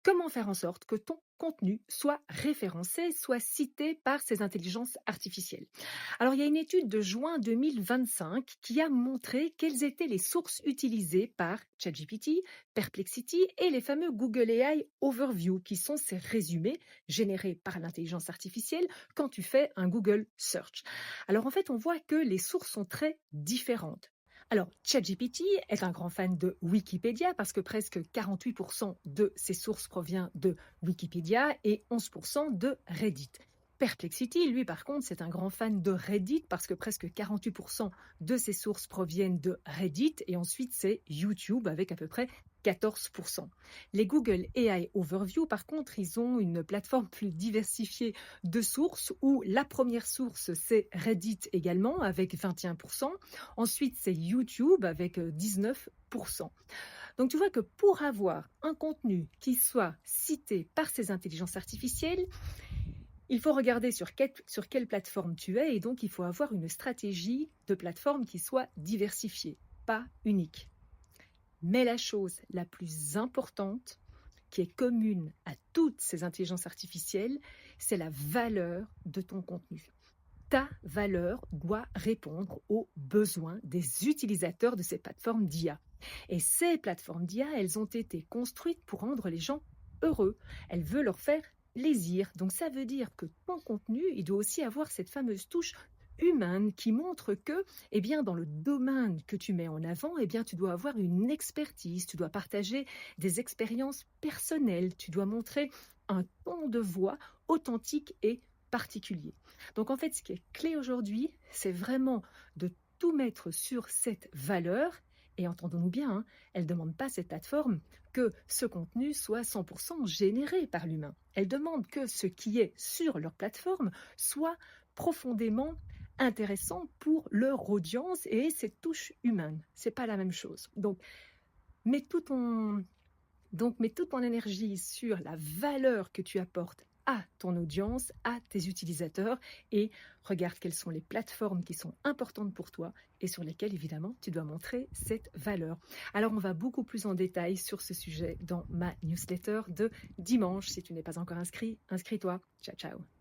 Comment faire en sorte que ton contenu soit référencé, soit cité par ces intelligences artificielles? Alors, il y a une étude de juin 2025 qui a montré quelles étaient les sources utilisées par ChatGPT, Perplexity et les fameux Google AI Overview, qui sont ces résumés générés par l'intelligence artificielle quand tu fais un Google Search. Alors, en fait, on voit que les sources sont très différentes. Alors, ChatGPT est un grand fan de Wikipédia parce que presque 48% de ses sources provient de Wikipédia et 11% de Reddit. Perplexity, lui, par contre, c'est un grand fan de Reddit parce que presque 48% de ses sources proviennent de Reddit et ensuite c'est YouTube avec à peu près 14%. Les Google AI Overview, par contre, ils ont une plateforme plus diversifiée de sources où la première source, c'est Reddit également avec 21%. Ensuite, c'est YouTube avec 19%. Donc tu vois que pour avoir un contenu qui soit cité par ces intelligences artificielles, il faut regarder sur quelle plateforme tu es et donc il faut avoir une stratégie de plateforme qui soit diversifiée, pas unique. Mais la chose la plus importante, qui est commune à toutes ces intelligences artificielles, c'est la valeur de ton contenu. Ta valeur doit répondre aux besoins des utilisateurs de ces plateformes d'IA. Et ces plateformes d'IA, elles ont été construites pour rendre les gens heureux. Elles veulent leur faire plaisir. Donc ça veut dire que ton contenu, il doit aussi avoir cette fameuse touche humaine qui montre que, eh bien, dans le domaine que tu mets en avant, eh bien, tu dois avoir une expertise, tu dois partager des expériences personnelles, tu dois montrer un ton de voix authentique et particulier. Donc en fait, ce qui est clé aujourd'hui, c'est vraiment de tout mettre sur cette valeur. Et entendons-nous bien, hein, elle ne demande pas cette plateforme que ce contenu soit 100% généré par l'humain. Elle demande que ce qui est sur leur plateforme soit profondément intéressant pour leur audience et cette touche humaine. C'est pas la même chose. Mets tout ton, mets toute ton énergie sur la valeur que tu apportes à ton audience, à tes utilisateurs et regarde quelles sont les plateformes qui sont importantes pour toi et sur lesquelles évidemment tu dois montrer cette valeur. Alors on va beaucoup plus en détail sur ce sujet dans ma newsletter de dimanche. Si tu n'es pas encore inscrit, inscris-toi. Ciao ciao.